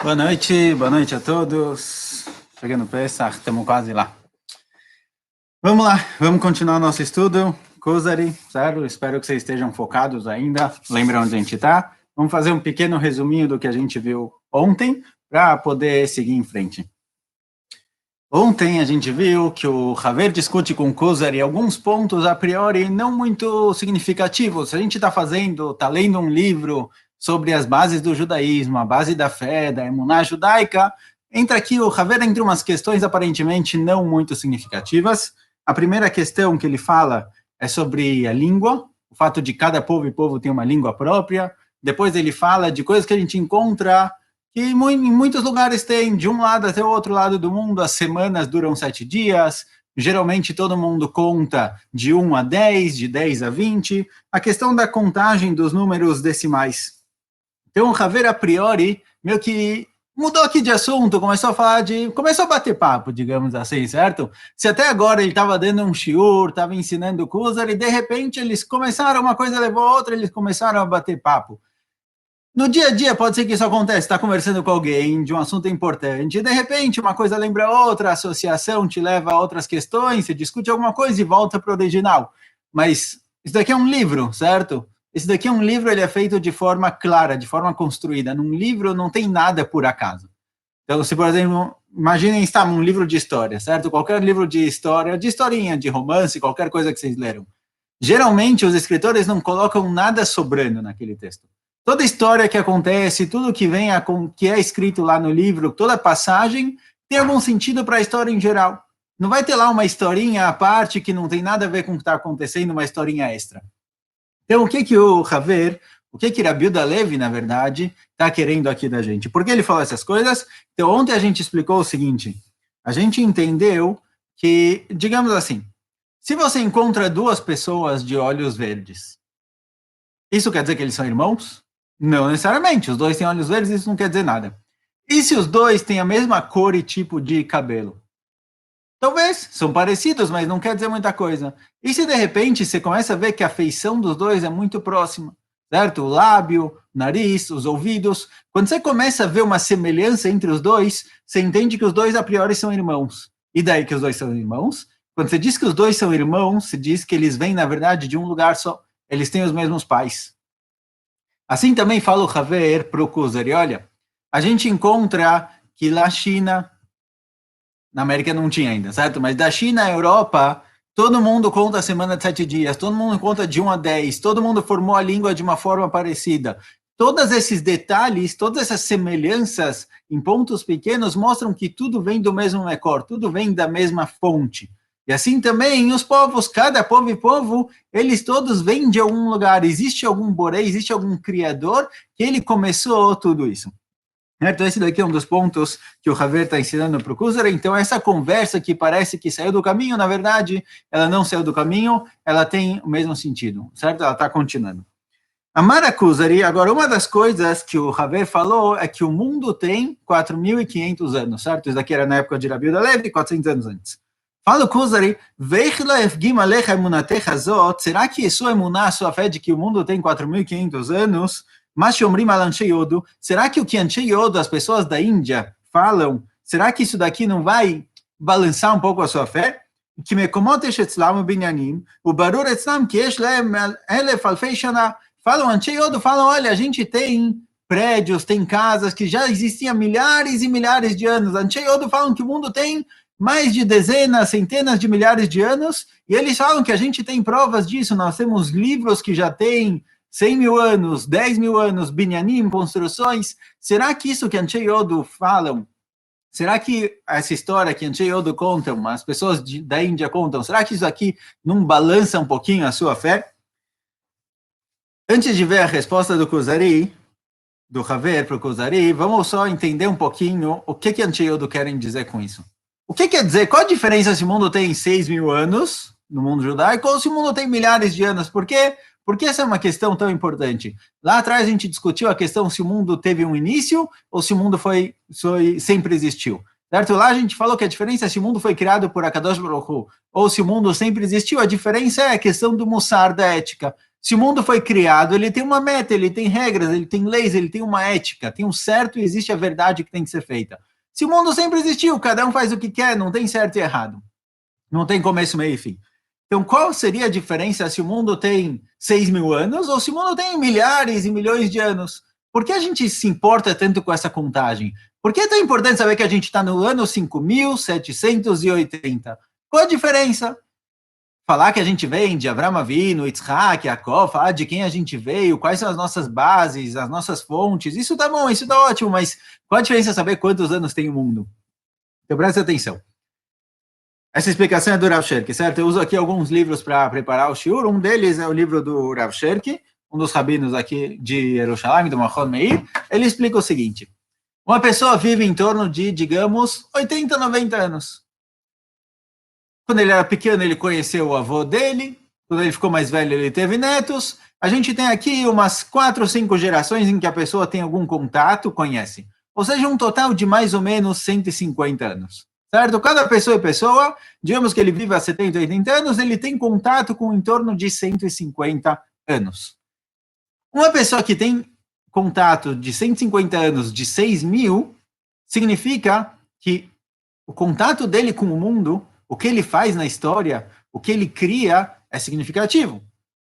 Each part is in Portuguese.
Boa noite a todos. Chegando no Pesach, estamos quase lá. Vamos lá, vamos continuar nosso estudo. Kuzari, certo? Espero que vocês estejam focados ainda. Lembra onde a gente está? Vamos fazer um pequeno resuminho do que a gente viu ontem, para poder seguir em frente. Ontem a gente viu que o Haver discute com o Kuzari alguns pontos a priori não muito significativos. A gente está lendo um livro sobre as bases do judaísmo, a base da fé, da emuná judaica. Entra aqui o Haver entre umas questões aparentemente não muito significativas. A primeira questão que ele fala é sobre a língua, o fato de cada povo e povo ter uma língua própria. Depois ele fala de coisas que a gente encontra que em muitos lugares tem, de um lado até o outro lado do mundo, as semanas duram 7 dias, geralmente todo mundo conta de 1 a 10, de 10 a 20, a questão da contagem dos números decimais. Então o Haver, a priori, meio que mudou aqui de assunto, começou a bater papo, digamos assim, certo? Se até agora ele estava dando um shiur, estava ensinando o Kuzari, e de repente eles começaram, uma coisa levou a outra, eles começaram a bater papo. No dia a dia pode ser que isso aconteça, está conversando com alguém de um assunto importante, e de repente uma coisa lembra outra, a associação te leva a outras questões, você discute alguma coisa e volta para o original. Mas isso daqui é um livro, certo? Esse daqui é um livro, ele é feito de forma clara, de forma construída. Num livro não tem nada por acaso. Então, se, por exemplo, imaginem estar num livro de história, certo? Qualquer livro de história, de historinha, de romance, qualquer coisa que vocês leram. Geralmente, os escritores não colocam nada sobrando naquele texto. Toda história que acontece, tudo que vem, que é escrito lá no livro, toda passagem, tem algum sentido para a história em geral. Não vai ter lá uma historinha à parte que não tem nada a ver com o que está acontecendo, uma historinha extra. Então, o que o Haver, o que Rabi Yehuda Levi, na verdade, está querendo aqui da gente? Por que ele falou essas coisas? Então, ontem a gente explicou o seguinte, a gente entendeu que, digamos assim, se você encontra duas pessoas de olhos verdes, isso quer dizer que eles são irmãos? Não necessariamente, os dois têm olhos verdes, isso não quer dizer nada. E se os dois têm a mesma cor e tipo de cabelo? Talvez, são parecidos, mas não quer dizer muita coisa. E se de repente você começa a ver que a feição dos dois é muito próxima, certo? O lábio, o nariz, os ouvidos. Quando você começa a ver uma semelhança entre os dois, você entende que os dois a priori são irmãos. E daí que os dois são irmãos? Quando você diz que os dois são irmãos, você diz que eles vêm, na verdade, de um lugar só. Eles têm os mesmos pais. Assim também fala o Haver para o Kuzari, olha, a gente encontra que na China, na América não tinha ainda, certo? Mas da China à Europa, todo mundo conta a semana de 7 dias, todo mundo conta de 1 a 10, todo mundo formou a língua de uma forma parecida. Todos esses detalhes, todas essas semelhanças em pontos pequenos mostram que tudo vem do mesmo mecor, tudo vem da mesma fonte. E assim também os povos, cada povo e povo, eles todos vêm de algum lugar, existe algum boré, existe algum criador que ele começou tudo isso. Então, esse daqui é um dos pontos que o Haver está ensinando para o Kuzari. Então, essa conversa que parece que saiu do caminho, na verdade, ela não saiu do caminho, ela tem o mesmo sentido, certo? Ela está continuando. Amara Kuzari, agora, uma das coisas que o Haver falou é que o mundo tem 4.500 anos, certo? Isso daqui era na época de Rabi Yehuda Levi, 400 anos antes. Fala o Kuzari, será que sua emuná, sua fé de que o mundo tem 4.500 anos, mas será que o que Anshe Yodo, as pessoas da Índia, falam, será que isso daqui não vai balançar um pouco a sua fé? Que mekomotesh etzlam binyanim, o barur etzlam que yesh lehem elef alfei shana. Falam, Anshe Yodo, falam, olha, a gente tem prédios, tem casas que já existiam há milhares e milhares de anos. Anshe Yodo falam que o mundo tem mais de dezenas, centenas de milhares de anos, e eles falam que a gente tem provas disso, nós temos livros que já têm 100 mil anos, 10 mil anos, binyanim, construções. Será que isso que Anshe Yodo falam, será que essa história que Anshe Yodo contam, as pessoas da Índia contam, será que isso aqui não balança um pouquinho a sua fé? Antes de ver a resposta do Kuzari, do Haver para o Kuzari, vamos só entender um pouquinho o que Anshe Yodo querem dizer com isso. O que quer dizer? Qual a diferença se o mundo tem 6 mil anos, no mundo judaico, ou se o mundo tem milhares de anos? Por quê? Porque essa é uma questão tão importante. Lá atrás a gente discutiu a questão se o mundo teve um início ou se o mundo sempre existiu. Certo? Lá a gente falou que a diferença é se o mundo foi criado por Akadosh Baruch Hu ou se o mundo sempre existiu. A diferença é a questão do mussar, da ética. Se o mundo foi criado, ele tem uma meta, ele tem regras, ele tem leis, ele tem uma ética, tem um certo e existe a verdade que tem que ser feita. Se o mundo sempre existiu, cada um faz o que quer, não tem certo e errado. Não tem começo, meio e fim. Então, qual seria a diferença se o mundo tem 6.000 anos ou se o mundo tem milhares e milhões de anos? Por que a gente se importa tanto com essa contagem? Por que é tão importante saber que a gente está no ano 5.780? Qual a diferença? Falar que a gente vem de Avraham Avinu, Yitzhak, Yaakov, falar de quem a gente veio, quais são as nossas bases, as nossas fontes, isso tá bom, isso tá ótimo, mas qual a diferença saber quantos anos tem o mundo? Então presta atenção. Essa explicação é do Rav Cherke, certo? Eu uso aqui alguns livros para preparar o shiur. Um deles é o livro do Rav Cherke, um dos rabinos aqui de Jerusalém, do Machon Meir. Ele explica o seguinte: uma pessoa vive em torno de, digamos, 80, 90 anos. Quando ele era pequeno, ele conheceu o avô dele. Quando ele ficou mais velho, ele teve netos. A gente tem aqui umas 4 ou 5 gerações em que a pessoa tem algum contato, conhece. Ou seja, um total de mais ou menos 150 anos. Certo? Cada pessoa e pessoa, digamos que ele vive há 70, 80 anos, ele tem contato com em torno de 150 anos. Uma pessoa que tem contato de 150 anos de 6.000, significa que o contato dele com o mundo, o que ele faz na história, o que ele cria, é significativo.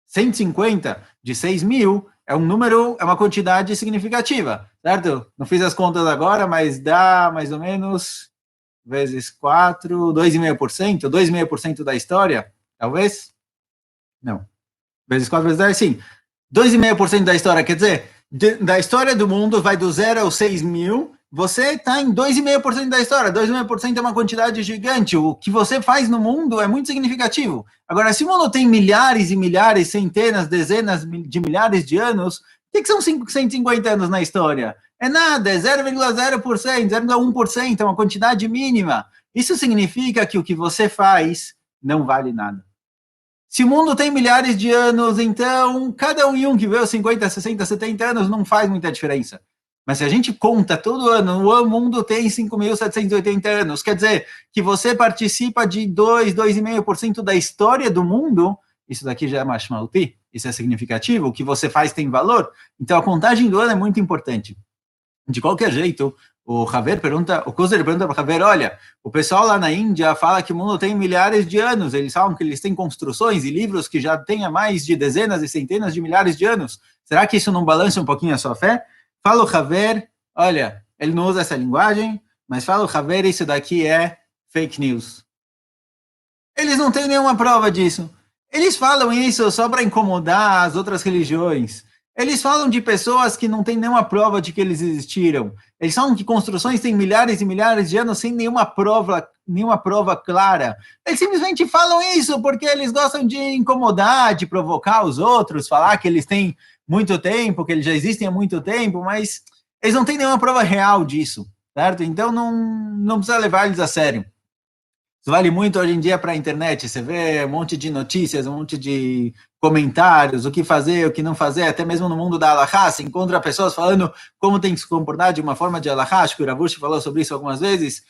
150 de 6.000 é um número, é uma quantidade significativa, certo? Não fiz as contas agora, mas dá mais ou menos vezes 4, 2,5%, 2,5% da história, talvez? Não. Vezes 4 vezes 10, sim. 2,5% da história, quer dizer, da história do mundo vai do 0 aos 6.000, você está em 2,5% da história. 2,5% é uma quantidade gigante. O que você faz no mundo é muito significativo. Agora, se o mundo tem milhares e milhares, centenas, dezenas de milhares de anos, o que são 150 anos na história? É nada, é 0,0%, 0,1%, é uma quantidade mínima. Isso significa que o que você faz não vale nada. Se o mundo tem milhares de anos, então cada um que veio 50, 60, 70 anos não faz muita diferença. Mas se a gente conta todo ano, o mundo tem 5.780 anos, quer dizer que você participa de 2,5% da história do mundo, isso daqui já é mashmalti, isso é significativo, o que você faz tem valor. Então a contagem do ano é muito importante. De qualquer jeito, o Haver pergunta, o Kuzer pergunta para o Haver, olha, o pessoal lá na Índia fala que o mundo tem milhares de anos, eles falam que eles têm construções e livros que já têm há mais de dezenas e centenas de milhares de anos. Será que isso não balança um pouquinho a sua fé? Fala o Haver, olha, ele não usa essa linguagem, mas fala o Haver, isso daqui é fake news. Eles não têm nenhuma prova disso. Eles falam isso só para incomodar as outras religiões. Eles falam de pessoas que não têm nenhuma prova de que eles existiram. Eles falam que construções têm milhares e milhares de anos sem nenhuma prova clara. Eles simplesmente falam isso porque eles gostam de incomodar, de provocar os outros, falar que eles têm muito tempo, que eles já existem há muito tempo, mas eles não têm nenhuma prova real disso, certo? Então não precisa levar eles a sério. Isso vale muito hoje em dia para a internet, você vê um monte de notícias, um monte de comentários, o que fazer, o que não fazer, até mesmo no mundo da Halakha, você encontra pessoas falando como tem que se comportar de uma forma de Halakha, acho que o Ravush falou sobre isso algumas vezes.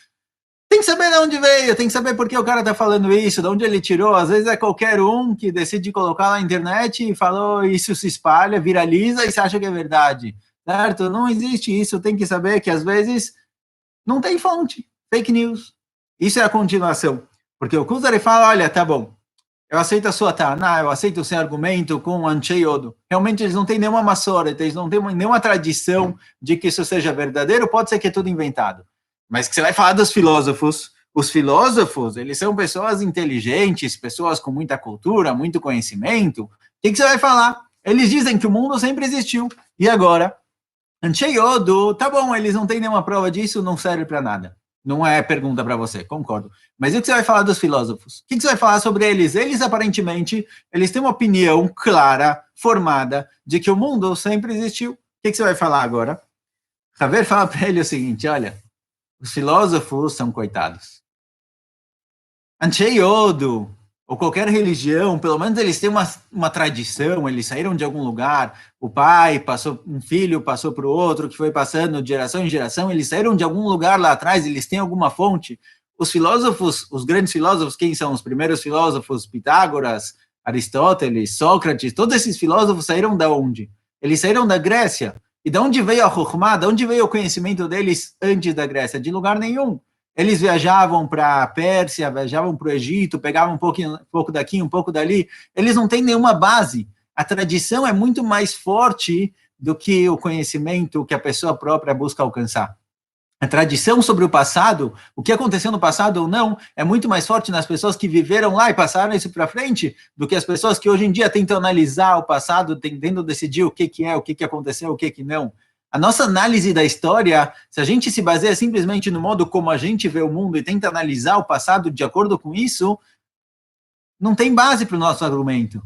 Tem que saber de onde veio, tem que saber por que o cara está falando isso, de onde ele tirou, às vezes é qualquer um que decide colocar na internet e falou, isso se espalha, viraliza e você acha que é verdade, certo? Não existe isso, tem que saber que às vezes não tem fonte, fake news. Isso é a continuação, porque o Kuzari fala, olha, tá bom, eu aceito a sua Taná, eu aceito o seu argumento com Anshei Odo. Realmente eles não têm nenhuma maçoreta, eles não têm nenhuma tradição de que isso seja verdadeiro, pode ser que é tudo inventado. Mas que você vai falar dos filósofos, os filósofos, eles são pessoas inteligentes, pessoas com muita cultura, muito conhecimento. O que você vai falar? Eles dizem que o mundo sempre existiu, e agora? Anshei Odo, tá bom, eles não têm nenhuma prova disso, não serve para nada. Não é pergunta para você, concordo. Mas e o que você vai falar dos filósofos? O que você vai falar sobre eles? Eles, aparentemente, eles têm uma opinião clara, formada, de que o mundo sempre existiu. O que você vai falar agora? Haver fala para ele o seguinte, olha, os filósofos são coitados. Anshei Odo, ou qualquer religião, pelo menos eles têm uma tradição, eles saíram de algum lugar, o pai passou, um filho passou para o outro, que foi passando de geração em geração, eles saíram de algum lugar lá atrás, eles têm alguma fonte. Os filósofos, os grandes filósofos, quem são os primeiros filósofos? Pitágoras, Aristóteles, Sócrates, todos esses filósofos saíram da onde? Eles saíram da Grécia. E de onde veio a Chokhmah? De onde veio o conhecimento deles antes da Grécia? De lugar nenhum. Eles viajavam para a Pérsia, viajavam para o Egito, pegavam um pouco daqui, um pouco dali. Eles não têm nenhuma base. A tradição é muito mais forte do que o conhecimento que a pessoa própria busca alcançar. A tradição sobre o passado, o que aconteceu no passado ou não, é muito mais forte nas pessoas que viveram lá e passaram isso para frente, do que as pessoas que hoje em dia tentam analisar o passado, tentando decidir o que é, o que aconteceu, o que não. A nossa análise da história, se a gente se baseia simplesmente no modo como a gente vê o mundo e tenta analisar o passado de acordo com isso, não tem base para o nosso argumento.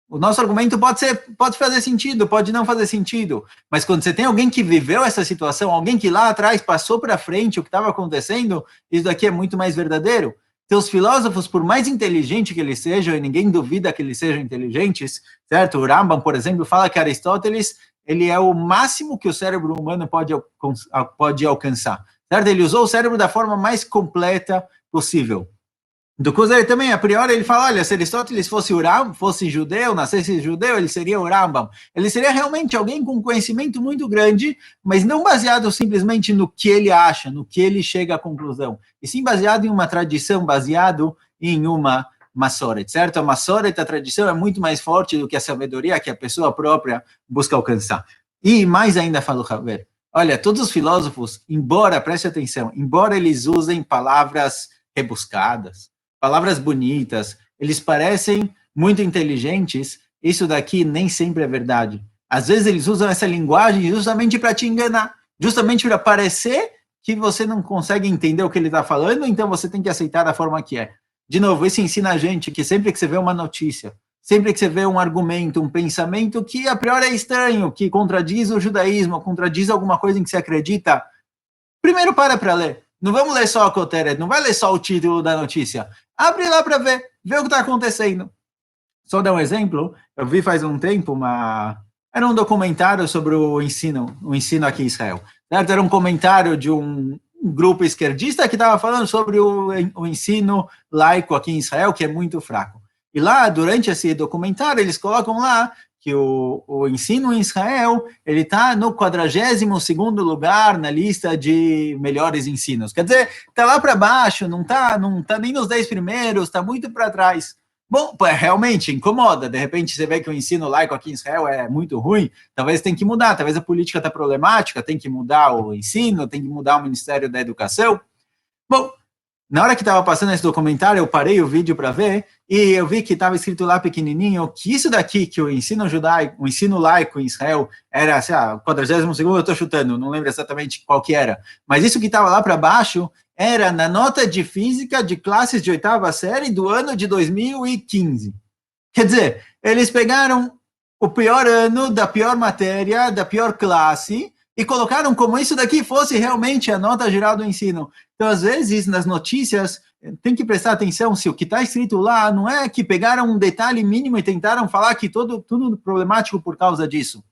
O nosso argumento pode fazer sentido, pode não fazer sentido, mas quando você tem alguém que viveu essa situação, alguém que lá atrás passou para frente o que estava acontecendo, isso daqui é muito mais verdadeiro. Então, os filósofos, por mais inteligentes que eles sejam, e ninguém duvida que eles sejam inteligentes, certo? O Rambam, por exemplo, fala que Aristóteles, ele é o máximo que o cérebro humano pode alcançar, certo? Ele usou o cérebro da forma mais completa possível. Do Kuzari também, a priori, ele fala, olha, se Aristóteles fosse judeu, nascesse judeu, ele seria o Rambam. Ele seria realmente alguém com conhecimento muito grande, mas não baseado simplesmente no que ele acha, no que ele chega à conclusão, e sim baseado em uma tradição, baseado em uma Masoret, certo? A Masoret, a tradição, é muito mais forte do que a sabedoria que a pessoa própria busca alcançar. E mais ainda, falou Haver, olha, todos os filósofos, preste atenção, embora eles usem palavras rebuscadas, palavras bonitas, eles parecem muito inteligentes, isso daqui nem sempre é verdade. Às vezes eles usam essa linguagem justamente para te enganar, justamente para parecer que você não consegue entender o que ele está falando, então você tem que aceitar da forma que é. De novo, isso ensina a gente que sempre que você vê uma notícia, sempre que você vê um argumento, um pensamento que a priori é estranho, que contradiz o judaísmo, contradiz alguma coisa em que você acredita, primeiro para ler. Não vamos ler só a Koteret, não vai ler só o título da notícia. Abre lá para ver o que está acontecendo. Só dar um exemplo, eu vi faz um tempo era um documentário sobre o ensino aqui em Israel. Certo? Era um comentário de um grupo esquerdista que estava falando sobre o ensino laico aqui em Israel, que é muito fraco. E lá, durante esse documentário, eles colocam lá que o ensino em Israel, ele está no 42º lugar na lista de melhores ensinos. Quer dizer, está lá para baixo, não tá nem nos 10 primeiros, está muito para trás. Bom, realmente incomoda. De repente você vê que o ensino laico aqui em Israel é muito ruim, talvez tem que mudar, talvez a política está problemática, tem que mudar o ensino, tem que mudar o Ministério da Educação. Bom, na hora que estava passando esse documentário, eu parei o vídeo para ver, e eu vi que estava escrito lá pequenininho que isso daqui, que o ensino judaico, o ensino laico em Israel, era, sei lá, 42º, eu estou chutando, não lembro exatamente qual que era, mas isso que estava lá para baixo era na nota de física de classes de 8ª série do ano de 2015. Quer dizer, eles pegaram o pior ano da pior matéria, da pior classe, e colocaram como isso daqui fosse realmente a nota geral do ensino. Então, às vezes, nas notícias, tem que prestar atenção se o que está escrito lá não é que pegaram um detalhe mínimo e tentaram falar que tudo problemático por causa disso.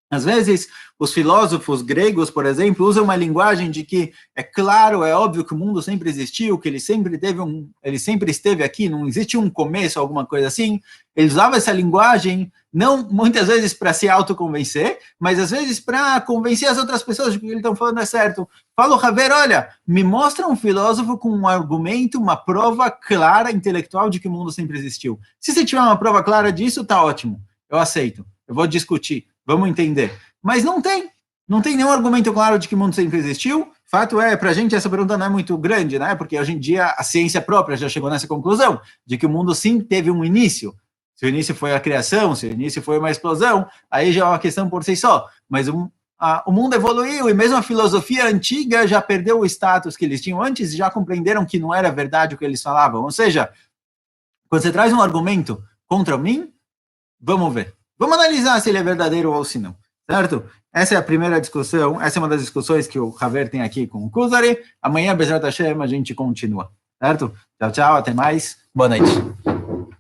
Às vezes, os filósofos gregos, por exemplo, usam uma linguagem de que é claro, é óbvio que o mundo sempre existiu, que ele sempre esteve aqui, não existe um começo, alguma coisa assim. Eles usavam essa linguagem, não muitas vezes para se autoconvencer, mas às vezes para convencer as outras pessoas de que eles estão falando é certo. Fala o Haver, olha, me mostra um filósofo com um argumento, uma prova clara, intelectual, de que o mundo sempre existiu. Se você tiver uma prova clara disso, tá ótimo, eu aceito, eu vou discutir. Vamos entender. Mas não tem nenhum argumento claro de que o mundo sempre existiu. Fato é, para a gente essa pergunta não é muito grande, né? Porque hoje em dia a ciência própria já chegou nessa conclusão, de que o mundo sim teve um início. Se o início foi a criação, se o início foi uma explosão, aí já é uma questão por si só. Mas o mundo evoluiu e mesmo a filosofia antiga já perdeu o status que eles tinham antes e já compreenderam que não era verdade o que eles falavam. Ou seja, quando você traz um argumento contra mim, vamos ver. Vamos analisar se ele é verdadeiro ou se não, certo? Essa é a primeira discussão, essa é uma das discussões que o Haver tem aqui com o Kuzari. Amanhã, Bezerra Hashem, a gente continua, certo? Tchau, tchau, até mais, boa noite.